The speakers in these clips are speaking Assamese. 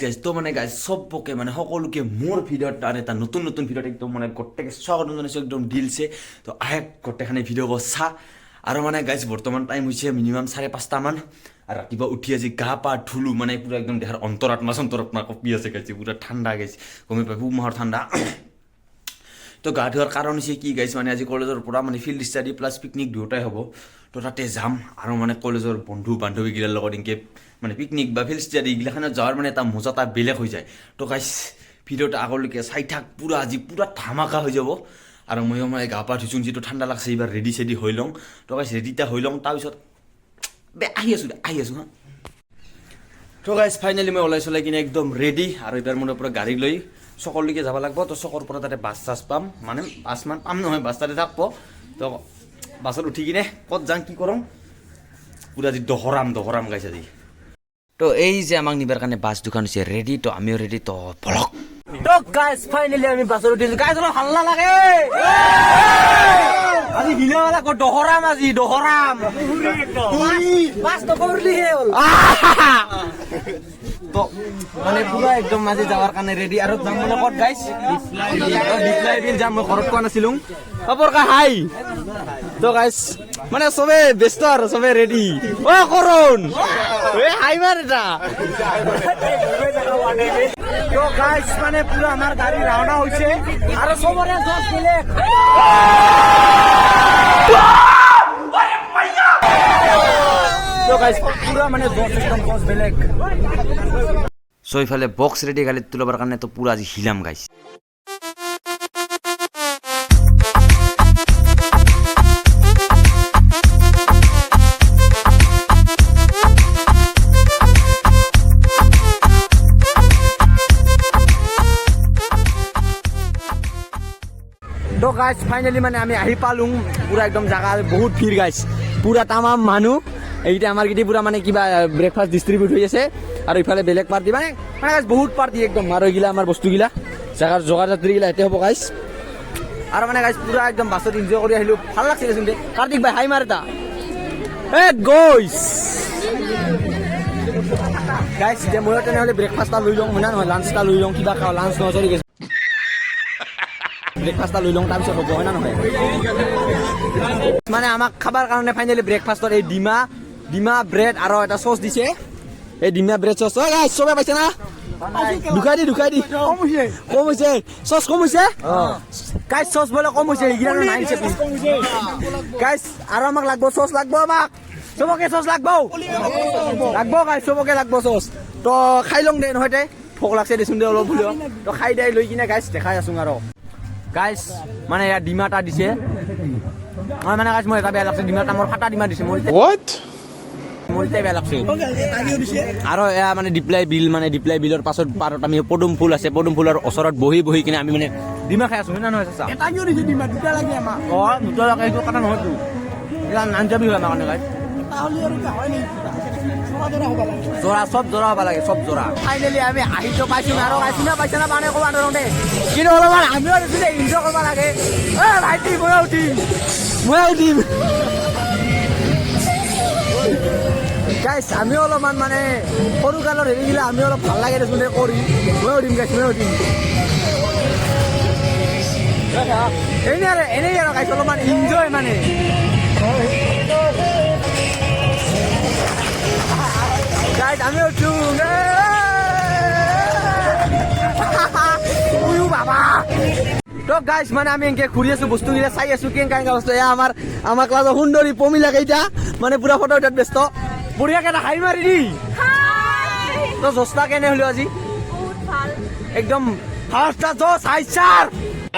গাইজ তো মানে গাইজ সবকে মানে সকলোকে মোৰ ভিডিঅ'ত এটা নতুন ভিডিঅ'ত একদম মানে গোটেই স্বাগতম জনাইছোঁ একদম দিলছে তো আহে গোটেইখানে ভিডিঅ' চা আৰু মানে গাইজ বৰ্তমান টাইম হৈছে মিনিমাম 5:30 মান আৰু ৰাতিপুৱা উঠি আজি গা পা ধুলো মানে পুৰা একদম দেহাৰ অন্তৰাত্মা কপি আছে গাইছে পুৰা ঠাণ্ডা গাইছে গমে পাই মাহৰ ঠাণ্ডা তো গা ধোৱাৰ কাৰণ হৈছে কি গাইছে মানে আজি কলেজৰ পৰা মানে ফিল্ড ষ্টাডি প্লাছ পিকনিক দুয়োটাই হ'ব তো তাতে যাম আৰু মানে কলেজৰ বন্ধু বান্ধৱীগিলাৰ লগত এনেকৈ মানে পিকনিক বা ফিল্ড ষ্টাডি এইগিলাখানত যোৱাৰ মানে এটা মজা এটা বেলেগ হৈ যায় তো গাইছ ভিডিঅ'টা আগলৈকে চাই থাক পুৰা আজি পুৰা ধামাকা হৈ যাব আৰু ময়ো মানে গা পা ধুইছোঁ যিটো ঠাণ্ডা লাগছে এইবাৰ ৰেডি চেডি হৈ লওঁ তো গাইছ ৰেডিটা হৈ লওঁ তাৰপিছত আহি আছোঁ হা তো গাইছ ফাইনেলি মই ওলাই চলাই কিনে একদম ৰেডি আৰু এইবাৰ মোৰ পৰা গাড়ী লৈ চকলৈকে যাব লাগিব তো চকৰ পৰা তাতে বাছ চাছ পাম মানে বাছমান পাম নহয় বাছ তাতে থাকব তো বাছত উঠি কিনে ক'ত যাম কি কৰোঁ পুৰা আজি দহৰাম গাইছে আজি তো এই যে আমাক নিবাৰ কাৰণে বাছ দুখন হৈছে ৰেডি তো আমিও ৰেডি তো বলক তো গাইছ ফাইনেলি আমি বাছত উঠিছোঁ গাইছ অলপ হাল্লা লাগে আজি গিলাৱালা কো দহৰাম বাছ তো কৰলি হ'ল তো মানে পুৰা একদম আজি যাৱাৰ কাৰণে ৰেডি আৰু যাম মানে ক'ত গাইছ ডিপ্লাই বিল যাম মই ঘৰত কোৱা নাছিলোঁ খবৰ কা হাই তো গাইছ মানে চবে ব্যস্ত আৰু চবে ৰেডি অ কৰণ এ হাই মাৰ এটা তো গাইছ মানে পুৰা আমাৰ গাড়ী ৰাওনা হৈছে আৰু চবৰে জজ বেলেগ তো গাইছ পুৰা মানে জজ বেলেগ সো ইফালে বক্স ৰেডি গাড়ীত তুলিবৰ কাৰণে তো পুৰা আজি হিলাম গাইছ তো গাইছ ফাইনেলি মানে আমি আহি পালোঁ পুৰা একদম জাগা বহুত ভিৰ গাইছ পুৰা তামাম মানুহ এইটা আমাৰ গিটি পুৰা মানে কিবা ব্ৰেকফাষ্ট ডিষ্ট্ৰিবিউট হৈ আছে আৰু ইফালে বেলেগ পাৰ্টি মানে গাইছ বহুত পাৰ্টি একদম আৰু এইগিলা আমাৰ বস্তুগিলা জাগাৰ যোগাৰ যাত্ৰীগিলা এতে হ'ব গাইছ আৰু মানে গাইছ পুৰা একদম বাছত এনজয় কৰি আহিলোঁ ভাল লাগছে দেচোন দে কাৰ্তিক ভাই হাই মাৰ এটা এ গৈছ গাইছ এতিয়া ময়ো তেনেহ'লে ব্ৰেকফাষ্ট এটা লৈ লওঁ হয় না নহয় লাঞ্চ এটা লৈ লওঁ কিবা খাওঁ লাঞ্চ নহয় চৰি ব্ৰেকফাষ্ট লৈ লওঁ তাৰপিছত হ'ব হয় না নহয় মানে আমাক খাবৰ কাৰণে ফাইনেলি ব্ৰেকফাষ্টত এই ডিমা ব্ৰেড আৰু এটা চচ দিছে এই ডিমা ব্ৰেড চচ অ গাইছ চবে পাইছে না ঢুকাই দি কম হৈছে চচ কম হৈছে গাইছ চচ বোলে কম হৈছে এইগিলা নাই গাইছ আৰু আমাক লাগব চচ লাগব আমাক চবকে চচ লাগব গাইছ চবকে লাগব চচ তো খাই লওঁ দে নহয় দে ভোক লাগছে দেচোন দে অলপ হ'লেও তো খাই দাই লৈ কিনে গাইছ দেখাই আছোঁ আৰু গাইছ মানে ইয়াত ডিমা এটা দিছে মই মানে গাইছ মই এটা বেয়া লাগছে ডিমাটা মোৰ ফাটা ডিমা দিছে মোৰ এতিয়া বেয়া লাগছে আৰু এয়া মানে ডিপ্লাই বিলৰ পাছত পাৰত আমি পদুম ফুল আছে পদুম ফুলৰ ওচৰত বহি কিনে আমি মানে ডিমা খাই আছোঁ হয় না নহয় চাচা দুটা লাগে আমাক দুটা লাগে সেইটো কথা নহয়তো নানজাবি হয় আমাৰ কাৰণে গাইছ জোৰা হ'ব লাগে চব জোৰা ফাইনেলি আমি আহিতো পাইছোঁ আৰু পাইছে না মানে ক'ব নোৱাৰোঁ দে কিন্তু অলপমান আমিও এনজয় কৰিব লাগে ভাইটি ময়ো উঠিম গাইছ আমি অলপমান মানে সৰু কালৰ হেৰিগিলা আমি অলপ ভাল লাগে দেচোন দে কৰিম ময়ো উঠিম গাইছ এনেই আৰু গাইছ অলপমান এনজয় মানে গাইছ আমি উঠোঁ বাবা তো গাইছ মানে আমি এনেকৈ ঘূৰি আছোঁ বস্তুগিলা চাই আছোঁ কেনেকা বস্তু এয়া আমাৰ ক্লাছৰ সুন্দৰী পমিলাকে এতিয়া মানে পুৰা ফটো উঠাত ব্যস্ত বঢ়িয়াকে এটা হাই মাৰি দি তো জোচটা কেনে হ'লেও আজি একদম ফাৰ্ষ্ট জোচ হাই ছাৰ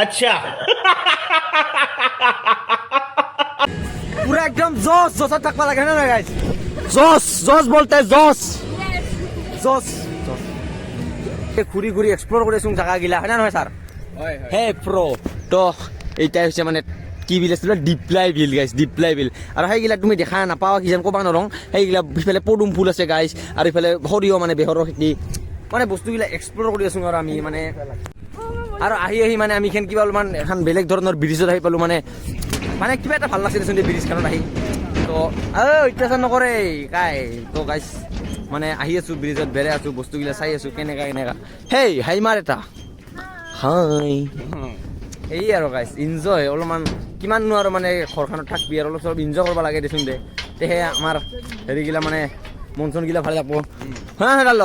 আচ্ছা পুৰা একদম জোচত থাকিব লাগে হয় নহয় গাইছ জোচ বলতে জোচ ঘূৰি এক্সপ্ল'ৰ কৰি আছোঁ জাগাগিলা হয় না নহয় ছাৰ হে প্ৰ' তো এইটাই হৈছে মানে কি বিল আছিলে ডিপ্লাই বিল আৰু সেইগিলা তুমি দেখা নাপাওঁ কিজান ক'ব নোৱাৰোঁ সেইগিলা সিফালে পদুম ফুল আছে গাইছ আৰু ইফালে সৰিয়হ মানে বেহৰৰ খেতি মানে বস্তুগিলা এক্সপ্ল'ৰ কৰি আছোঁ আৰু আমি মানে আৰু আহি মানে আমি কিবা অলপমান এখন বেলেগ ধৰণৰ ব্ৰিজত আহি পালোঁ মানে কিবা এটা ভাল লাগছে দেচোন ব্ৰিজখনত আহি তো অত্যাচাৰ নকৰে কাই তো গাইছ মানে আহি আছোঁ ব্ৰিজত বেৰে আছোঁ বস্তুগিলা চাই আছোঁ কেনেকা হেই হাই মাৰ এটা হাই এই আৰু গাইছ ইনজয় অলপমান কিমাননো আৰু মানে ঘৰখনত থাকবি আৰু অলপ চলপ ইনজয় কৰিব লাগে দেচোন দে তেহে আমাৰ হেৰিগিলা মানে মন চনগিলা ভালে থাকব হা ডাল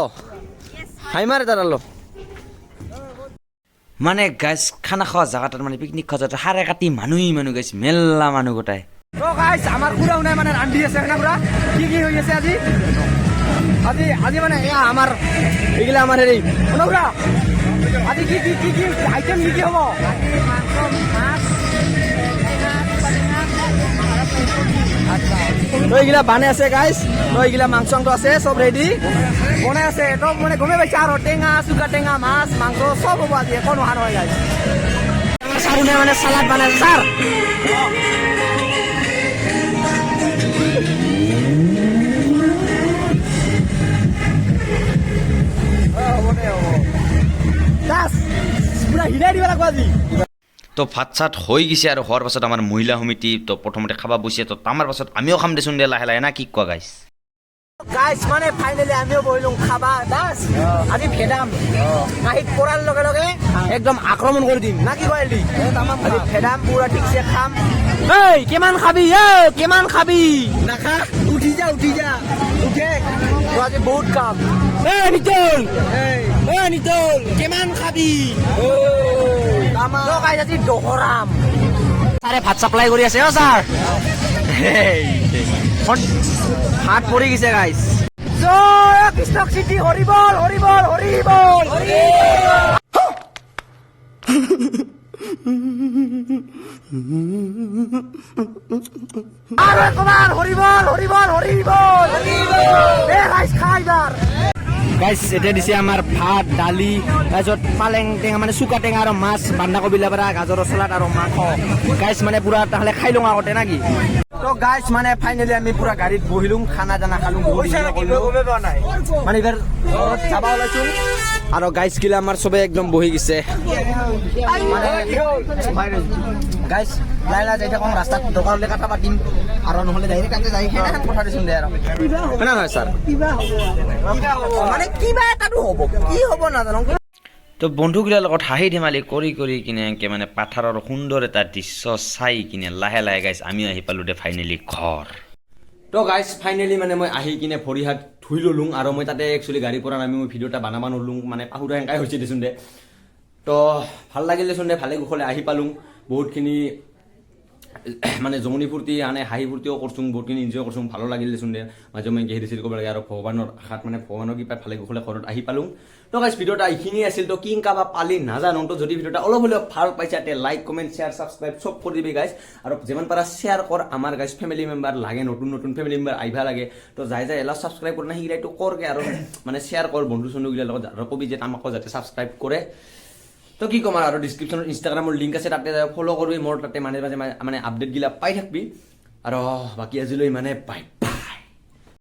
হাই মাৰ এটা ডাল মানে গাইছ খানা খোৱা জেগাটাত মানে পিকনিক খোৱা জেগাত হাৰে কাটি মানুহ গাইছ মেলা মানুহ গোটাই তো গাইছ আমাৰ খুৰা নাই মানে ৰান্ধি আছে না খুৰা কি হৈ আছে আজি মানে এয়া আমাৰ এইগিলা আমাৰ হেৰি খুৰা আজি কি আইটেম কি হ'ব তো এইগিলা বানে আছে গাইছ তো এইগিলা মাংস আছে চব ৰেডি বনাই আছে তো মানে গমে পাইছে আৰু টেঙা চুকা টেঙা মাছ মাংস চব হ'ব আজি একো নোহোৱা নহয় গাইছ আমাৰ চাৰুনে মানে চালাড বনাই ছাৰ তো ভাত চাত হৈ গৈছে আৰু হোৱাৰ পাছত আমাৰ মহিলা সমিতি তো প্ৰথমতে খাব বহিছে তো আমাৰ পাছত আমিও খাম দেচোন দে লাহে লাহে না কি কোৱা গাইছ মানে ফাইনেলি আমিও বহিলোঁ খাবা দাস আজি ভেদাম কাঁহীত পৰাৰ লগে লগে একদম আক্ৰমণ কৰি দিম না কি কয় আজি ভেদাম পুৰা ঠিকছে খাম কিমান খাবি নাখা উঠি যা উঠে তো আজি বহুত কাম নিতল কিমান খাবি আজি দহৰাম ছাৰে ভাত চাপ্লাই কৰি আছে ছাৰ হাত পৰি গৈছে গাইছ জয় কৃষ্ণ চিটি হৰিবল আৰু একবাৰ হৰিবল গাইছ খাইবাৰ গাইছ এতিয়া দিছে আমাৰ ভাত দালি তাৰপিছত পালেং টেঙা মানে চুকা টেঙা আৰু মাছ বন্ধাকবি লাবৰা গাজৰৰ চালাড আৰু মাংস গাইছ মানে পুৰা তাহলে খাই লওঁ আগতে নাকি তো গাইছ মানে ফাইনেলি আমি পুৰা গাড়ীত বহিলোঁ খানা দানা খালোঁ মানে এইবাৰ যাবা ওলাইছোঁ আৰু গাইছ গিলা আমাৰ চবে একদম বহি গৈছে গাইছ লাহে লাহে যাই থাকোঁ ৰাস্তাত দৰকাৰ হ'লে কথা পাতিম আৰু নহ'লে ডাইৰেক্ট তাতে যাই সেইদিনাখন পঠাই দিছোঁ দে আৰু হয় নহয় ছাৰ মানে কিবা এটাতো হ'ব কি হ'ব নাজানো তো বন্ধুগিলাৰ লগত হাঁহি ধেমালি কৰি কিনে এনেকৈ মানে পাথাৰৰ সুন্দৰ এটা দৃশ্য চাই কিনে লাহে লাহে গাইছ আমিও আহি পালোঁ দে ফাইনেলি ঘৰ তো গাইছ ফাইনেলি মানে মই আহি কিনে ভৰি হাত ধুই ল'লোঁ আৰু মই তাতে একচুৱেলি গাড়ীৰ পৰা নামি মই ভিডিঅ' এটা বনাব ন'লোঁ মানে পাহুৰা এনেকাই হৈছে দেচোন দে তো ভাল লাগিল দেচোন দে ভালে কুশলে আহি পালোঁ বহুতখিনি মানে জমনি ফূৰ্তি আনে হাঁহি ফূৰ্তিও কৰছোঁ বহুতখিনি এনজয় কৰছোঁ ভালো লাগিল দেচোন দে মাজে মই গেহেৰি চিৰি কৰিব লাগে আৰু ভগৱানৰ আশাত মানে ভগৱানৰ কৃপাত ভালে কুশলে ঘৰত আহি পালোঁ তো গাইছ ভিডিঅ'টা এইখিনি আছিল তো কি কাবা পালি নাজানো তো যদি ভিডিঅ'টা অলপ হ'লেও ভাল পাইছা তে লাইক কমেণ্ট শ্বেয়াৰ ছাবস্ক্ৰাইব চব কৰি দিবি গাইছ আৰু যিমান পাৰা শ্বেয়াৰ কৰ আমাৰ গাইছ ফেমিলি মেম্বাৰ লাগে নতুন ফেমিলি মেম্বাৰ আহিবা লাগে তো যাই এলা ছাবস্ক্ৰাইব কৰা নাই সেইগিলাইটো কৰকে আৰু মানে শ্বেয়াৰ কৰ বন্ধু চন্ধুগিলাৰ লগত আৰু কবি যে আমাকো যাতে ছাবস্ক্ৰাইব কৰে তো কি ক'ম আৰু ডিছক্ৰিপশ্যনত ইনষ্টাগ্ৰামৰ লিংক আছে তাতে ফ'ল' কৰিবি মোৰ তাতে মাজে মাজে মানে আপডেটগিলা পাই থাকিবি আৰু বাকী আজিলৈ মানে বাই